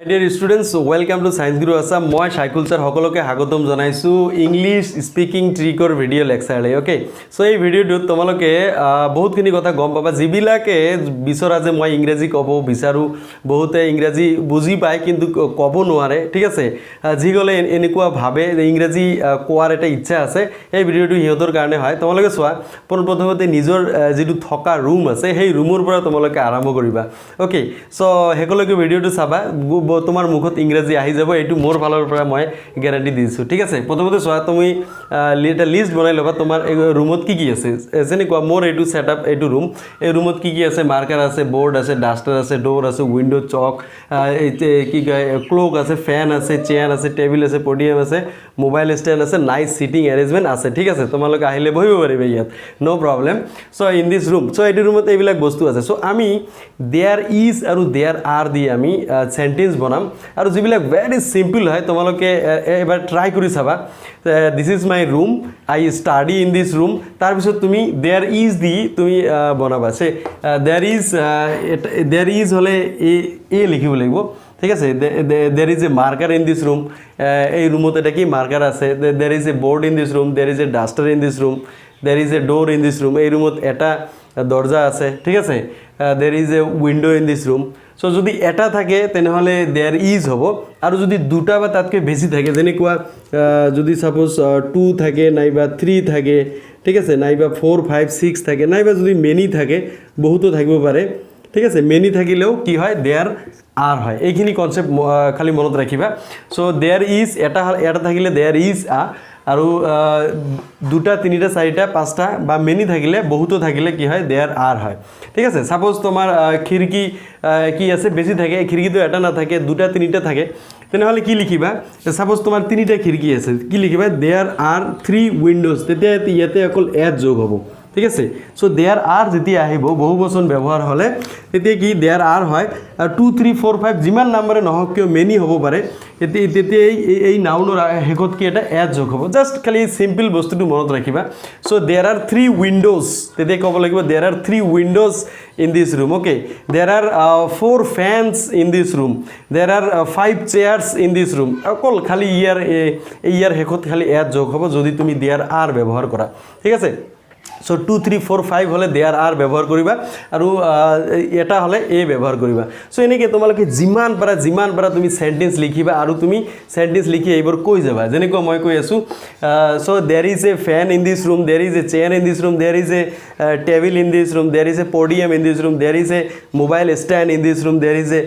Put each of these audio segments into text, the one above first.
Dear students, welcome to Science Guru Assam. মই শাইকুল sir সকলকে স্বাগতম জনাইছো ইংলিশ স্পিকিং ট্ৰিকৰ ভিডিঅ' লেকচাৰলৈ ওকে সো এই ভিডিঅ'টোত তোমালোকে বহুতখিনি কথা গম পাবা যিবিলাকে বিচৰা যে মই ইংৰাজী ক'ব বিচাৰো বহুতে ইংৰাজী বুজি পায় কিন্তু ক'ব নোৱাৰে ঠিক আছে যিগলে এনেকুৱা ভাবে যে ইংৰাজী কোৱাৰ এটা ইচ্ছা আছে এই ভিডিঅ'টো হিহঁতৰ কাৰণে হয় তোমালোকে চোৱা প্ৰথমতে নিজৰ যিটো থকা ৰুম আছে সেই ৰুমৰ পৰা তোমালোকে আৰম্ভ কৰিবা ওকে সো হেকলৈকে ভিডিঅ'টো চাবা তোমাৰ মুখত ইংৰাজী আহি যাব এইটো মোৰ ফালৰ পৰা মই গ্যাৰান্টি দিছো ঠিক আছে প্ৰথমতে চোৱা তুমি এটা লিষ্ট বনাই লবা তোমাৰ ৰুমত কি আছে যেনেকুৱা মোৰ এইটো সেটআপ এইটো ৰুম এই ৰুমত কি আছে মাৰ্কাৰ আছে বোৰ্ড আছে ডাস্টাৰ আছে ডোৰ আছে উইন্ডো চক কি কয় ক্লক আছে ফ্যান আছে চেয়াৰ আছে টেবিল আছে পডিয়াম আছে মোবাইল ষ্টেণ্ড আছে নাইস সিটিং এৰেঞ্জমেন্ট আছে ঠিক আছে তোমালোকে আহিলে বহিব পাৰিবা ইয়াত no problem so in this room so এইটো ৰুমত এইবিলাক বস্তু আছে সো আমি দেয়াৰ ইজ আৰু দেয়াৰ আৰ দি আমি সেন্টেন্স বনাম আৰু যিবিলাক ভেৰি সিম্পল হয় তোমালোকে এবাৰ ট্ৰাই কৰি চাবা this is my room I study in this room তাৰ পিছত তুমি দেয়াৰ ইজ দি তুমি বনাবা সে দেয়াৰ ইজ হলে এ লিখিব লাগিব ঠিক আছে there is a marker in this room এই ৰুমত এটা কি মাৰ্কাৰ আছে there is a board in this room there is a duster in this room there is a door in this room এই ৰুমত এটা দৰজা আছে ঠিক আছে there is a window in this room so যদি এটা থাকে তেনেহলে দেয়াৰ ইজ হ'ব আৰু যদি দুটা বা তাতকে বেছি থাকে যেনেকুৱা যদি সাপোজ 2 থাকে নাইবা 3 থাকে ঠিক আছে নাইবা 4 5 6 থাকে নাইবা যদি মেনি থাকে বহুতো থাকিব পাৰে ঠিক আছে মেনি থাকিলেও কি হয় দেয়াৰ আৰ হয় এইখিনি কনসেপ্ট খালি মনত ৰাখিবা সো দেয়াৰ ইজ এটা থাকিলে দেয়াৰ ইজ আ আৰু দুটা তিনিটা চাৰিটা পাঁচটা বা মেনি থাকিলে বহুতো থাকিলে কি হয় দেয়াৰ আর হয় ঠিক আছে সাপোজ তোমার খিড়কি কি আছে বেশি থাকে খিড়কি তো এটা না থাকে দুটা তিনিটা থাকে তেনেহলে কি লিখিবা সাপোজ তোমার তিনিটা খিড়কি আছে কি লিখিবা দেয়াৰ আর 3 উইন্ডোজ তেতিয়া ইয়াতে অকল এড যোগ হ'ব ঠিক আছে সো দেয়াৰ আৰ যেতিয়া আহিব বহুবচন ব্যৱহাৰ হলে তেতিয়া কি দেয়াৰ আৰ হয় 2 3 4 5 যিমান নম্বৰে নহওক কিয় মেনি হ'ব পাৰে তেতিয়া এই নাউনৰ হেকত কি এটা এড যোগ হ'ব জাস্ট খালি সিম্পল বস্তুটো মনত ৰাখিবা সো দেয়াৰ আৰ 3 উইন্ডোজ তেতিয়া ক'ব লাগিব there are 3 windows in this room okay there are 4 fans in this room there are 5 chairs in this room অকল খালি ইয়াৰ হেকত খালি এড যোগ হ'ব যদি তুমি দেয়াৰ আৰ ব্যৱহাৰ কৰা ঠিক আছে সো 2 3 4 5 হলে দেয়াৰ আৰ ব্যৱহাৰ কৰিবা আৰু এটা হলে এ ব্যৱহাৰ কৰিবা সো এনেকে তোমালোকে যিমান পাৰা তুমি সেন্টেন্স লিখিবা আৰু তুমি সেন্টেন্স লিখি এইবোৰ কৈ যাবা যেনেকৈ মই কৈ আছো so there is a fan in this room there is a chair in this room there is a table in this room there is a podium in this room there is a mobile stand in this room there is a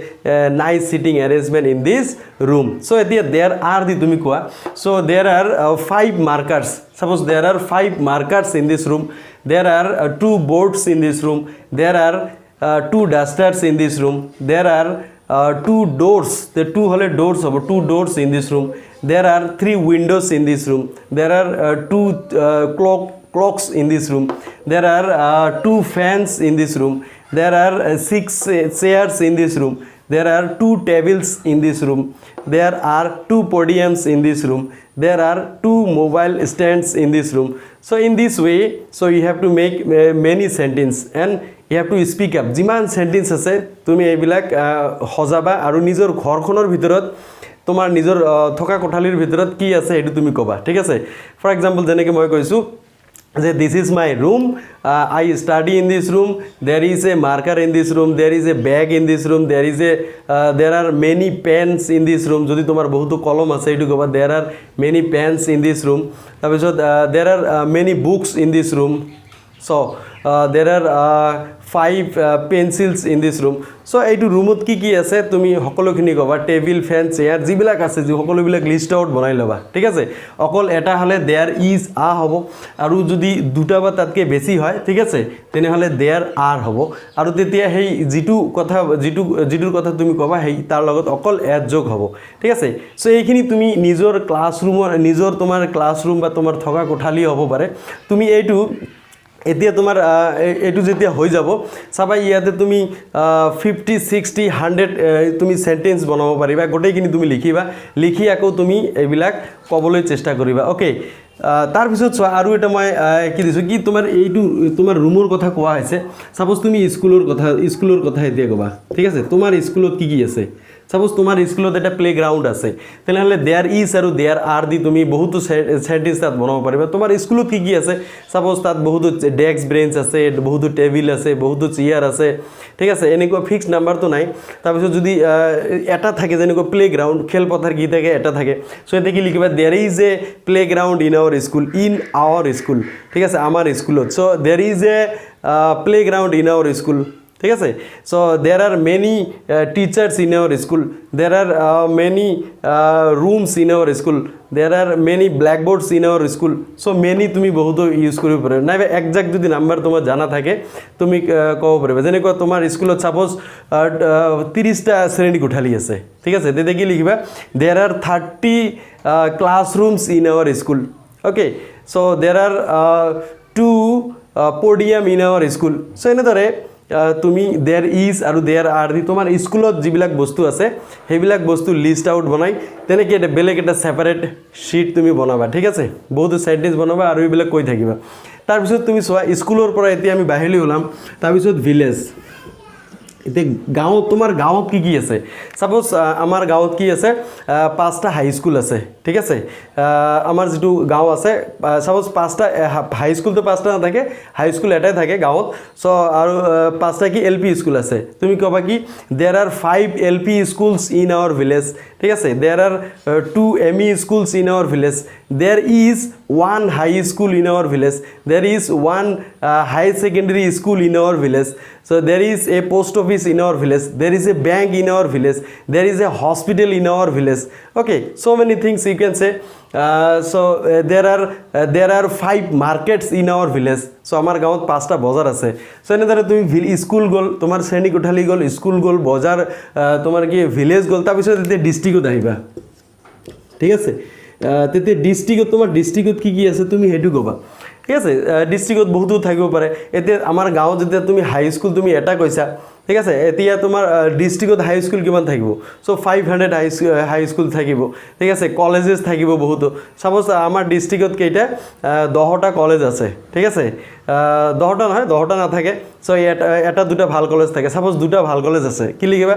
nice sitting arrangement in this room so এতিয়া there are the তুমি কোৱা so there are 5 markers suppose there are 5 markers in this room there are 2 boards in this room there are 2 dusters in this room there are 2 doors the 2 hole doors of 2 doors in this room there are 3 windows in this room there are 2 clocks in this room there are 2 fans in this room there are 6 chairs in this room there are 2 tables in this room there are 2 podiums in this room there are 2 mobile stands in this room so in this way so you have to make many sentence and you have to speak up jiman sentence ase tumi eibilak hojaba aru nijor ghorkhonor bhitorot tomar nijor thoka kothalir bhitorot ki ase etu tumi koba thik ase for example jeneke moi koisu this is my room I study in this room there is a marker in this room there is a bag in this room there are many pens in this room jodi tomar bohuto kolom ase etu koba there are many pens in this room tabishot there are many books in this room so there are 5 pencils in this room so এইটো ৰুমত কি আছে তুমি সকলোখিনি কবা table fan chair যিবিলাক আছে যে সকলোবিলাক লিস্ট আউট বনাই লবা ঠিক আছে অকল এটা হলে দেয়াৰ ইজ আ হ'ব আৰু যদি দুটা বা তাতকে বেছি হয় ঠিক আছে তেনেহলে দেয়াৰ আৰ হ'ব আৰু তেতিয়া সেই যিটোৰ কথা তুমি কবা সেই তাৰ লগত অকল এড যোগ হ'ব ঠিক আছে সো এইখিনি তুমি নিজৰ ক্লাছৰুমৰ নিজৰ তোমাৰ ক্লাছৰুম বা তোমাৰ থকা কোঠালি হ'ব পাৰে তুমি এইটো এতিয়া তোমাৰ এটু যেতিয়া হৈ যাব সবাই ইয়াতে তুমি 50 60 100 তুমি সেন্টেন্স বনাব পাৰিবা গোটেইখিনি তুমি লিখিবা লিখি আকৌ তুমি এইবিলাক ক'বলৈ চেষ্টা কৰিবা ওকে तार पिছত চোৱা আৰু এটা মই কি দিছো কি তোমাৰ এইটো তোমাৰ ৰুমৰ কথা কোৱা হৈছে সাপোজ তুমি স্কুলৰ কথা এতিয়া কবা ঠিক আছে তোমাৰ স্কুলত কি আছে সাপোজ তোমাৰ স্কুলত এটা প্লে গ্ৰাউণ্ড আছে তেনেহ'লে দেয়াৰ ইজ আৰু দেয়াৰ আৰ দি তুমি বহুতো সেন্টেন্স তাত বনাব পাৰিবা তোমাৰ স্কুলত কি আছে সাপোজ তাত বহুতো ডেস্ক বেঞ্চ আছে বহুতো টেবিল আছে বহুতো চেয়াৰ আছে ঠিক আছে এনেকুৱা ফিক্স নাম্বাৰটো নাই তাৰপিছত যদি এটা থাকে যেনেকুৱা প্লে গ্ৰাউণ্ড খেলপথাৰ কি থাকে এটা থাকে সো এতে কি লিখিবা there is a playground in our school ঠিক আছে আমাৰ স্কুলত so there is a playground in our school ঠিক আছে so there are many teachers in our school there are many rooms in our school there are many blackboards in our school so many তুমি বহুত use কৰিব পাৰা নাইবা exact যদি number তোমাৰ জানা থাকে তুমি ক'ব পাৰিবা যেনেকুৱা তোমাৰ স্কুলত সাপোজ 30টা শ্ৰেণী কোঠালি আছে ঠিক আছে তেতিয়া কি লিখিবা there are 30 classrooms in our school okay so there are 2 podium in our school so এনেদৰে তুমি দেয়াৰ ইজ আৰু দেয়াৰ আৰ দি তোমাৰ স্কুলত যিবিলাক বস্তু আছে সেইবিলাক বস্তু লিষ্ট আউট বনাই তেনেকৈ এটা বেলেগ এটা সেপাৰেট শিট তুমি বনাবা ঠিক আছে বহুত সেন্টেন্স বনাবা আৰু এইবিলাক কৈ থাকিবা তাৰপিছত তুমি চোৱা স্কুলৰ পৰা এতিয়া আমি বাহিৰলৈ ওলাম তাৰপিছত ভিলেজ এতিয়া গাঁৱত তোমাৰ গাঁৱত কি আছে সাপোজ আমাৰ গাঁৱত কি আছে 5টা হাই স্কুল আছে ঠিক আছে আমাৰ যেটো গাঁও আছে সাপোজ 5টা হাই স্কুল তো 5টা নাথাকে হাই স্কুল এটাই থাকে গাঁৱত সো আৰু 5টা কি এলপি স্কুল আছে তুমি কবা কি there are 5 LP schools in our village ঠিক আছে there are 2 ME schools in our village there is 1 high school in our village there is 1 high secondary school in our village so there is a post office in our village there is a bank in our village there is a hospital in our village okay so many things you can say there are 5 markets in our village so amar gaon 5টা bazar ase so enedare tumi school gol tomar shreni kothali gol school gol bazar tomar ki village gol ta bishoy te district ot ahiba ঠিক আছে তেতে ডিস্ট্রিক্টত তোমাৰ ডিস্ট্ৰিক্টত কি আছে তুমি হেতু কবা ঠিক আছে ডিস্ট্ৰিক্টত বহুতো থাকিব পাৰে এতে আমাৰ গাঁৱত যেতিয়া তুমি হাই স্কুল তুমি এটা কৈছা ঠিক আছে এতিয়া তোমাৰ ডিস্ট্রিক্টত হাই স্কুল কিমান থাকিব সো 500 হাই স্কুল থাকিব ঠিক আছে কলেজেস থাকিব বহুতো সাপোজ আমাৰ ডিস্ট্রিক্টত কেইটা 10টা কলেজ আছে ঠিক আছে 10টা নহয় 10টা না থাকে সো এটা দুটা ভাল কলেজ থাকে সাপোজ দুটা ভাল কলেজ আছে কি লিখিবা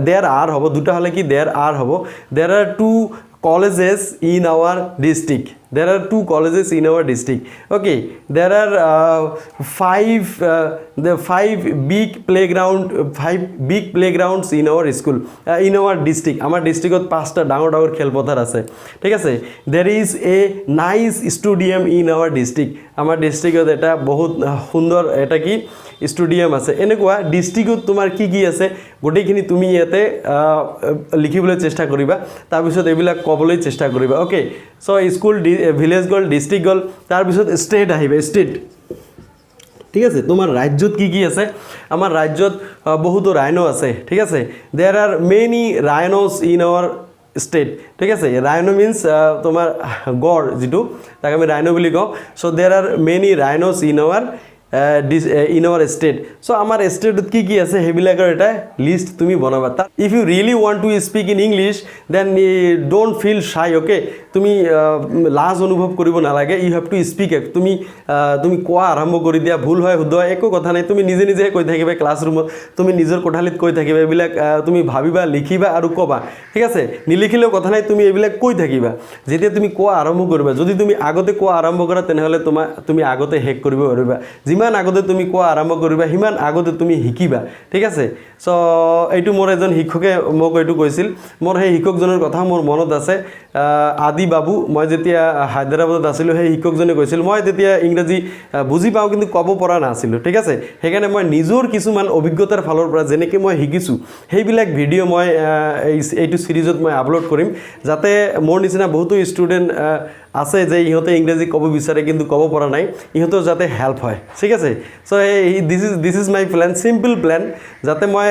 দেয়ার আর হ'ব দুটা হলে কি দেয়ার আর হ'ব দেয়ার are 2 colleges in our district there are 2 colleges in our district okay there are 5 big playgrounds in our school in our district amar district ot 5টা ডাঙৰ খেলপথাৰ আছে ঠিক আছে there is a nice stadium in our district amar district ot eta বহুত সুন্দৰ এটা কি স্টেডিয়াম আছে এনেকুৱা ডিস্ট্ৰিক্টত তোমাৰ কি আছে গোটেইখিনি তুমি ইয়াতে লিখিবলৈ চেষ্টা কৰিবা তাৰ পিছত এইবিলাক ক'বলৈ চেষ্টা কৰিবা ওকে সো স্কুল ভিলেজ গল ডিস্ট্ৰিক্ট গল তাৰ পিছত ষ্টেট আহিবে ষ্টেট ঠিক আছে তোমাৰ ৰাজ্যত কি আছে আমাৰ ৰাজ্যত বহুত ৰাইনো আছে ঠিক আছে there are many rhinos in our state ঠিক আছে ৰাইনো মিন্স তোমাৰ গড় যেটো তাক আমি ৰাইনো বুলি কওঁ so there are many rhinos in our in our state so amar state ki ase hebilakar eta list tumi banaba if you really want to speak in english then don't feel shy okay tumi laz anubhob koribo na lage you have to speak tumi koa arambho kori dia bhul hoy hudo eko kotha nai tumi nije nije koi thakiba classroom tumi nijor kothalit koi thakiba ebilak tumi bhabiba likhiba aru koba ঠিক আছে নিলিখিলেও কথা নাই তুমি এবিলাক কই থাকিবা যেতিয়া তুমি কোৱা আৰম্ভ কৰিবা যদি তুমি আগতে কোৱা আৰম্ভ কৰা তেনেহলে তুমি আগতে হেক কৰিব পাৰিবা যিমান আগতে তুমি কোৱা আৰম্ভ কৰিবা হিমান আগতে তুমি শিকিবা ঠিক আছে সো এইটো মোৰ এজন শিক্ষকে মোক এইটো কৈছিল মোৰ সেই শিক্ষকজনৰ কথা মোৰ মনত আছে আদি বাবু মই যেতিয়া হায়দৰাবাদত আছিলো সেই শিক্ষকজনে কৈছিল মই তেতিয়া ইংৰাজী বুজি পাও কিন্তু ক'ব পৰা নাছিলো ঠিক আছে হেকানে মই নিজৰ কিছুমান অভিজ্ঞতাৰ ফালৰ পৰা যেনেকৈ মই শিকিছো সেইবিলাক ভিডিও মই এইটো সিৰিজত মই আপলোড কৰিম যাতে মোৰ নিচিনা বহুতো ষ্টুডেন্ট আছে যে ইহঁতে ইংৰাজী ক'ব বিচাৰে কিন্তু ক'ব পৰা নাই ইহঁতৰ যাতে হেল্প হয় ঠিক আছে so this is my plan simple plan যাতে মই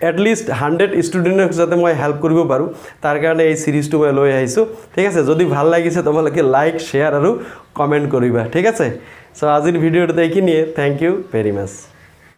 at least 100 ষ্টুডেন্টক যাতে মই হেল্প কৰিব পাৰো তাৰ কাৰণে এই সিরিজটো মই লৈ আহিছো ঠিক আছে যদি ভাল লাগিছে তোমালোকে লাইক শেয়াৰ আৰু কমেন্ট কৰিবা ঠিক আছে সো আজিৰ ভিডিওটো এইখিনিয়ে থ্যাংক ইউ ভেৰি মাচ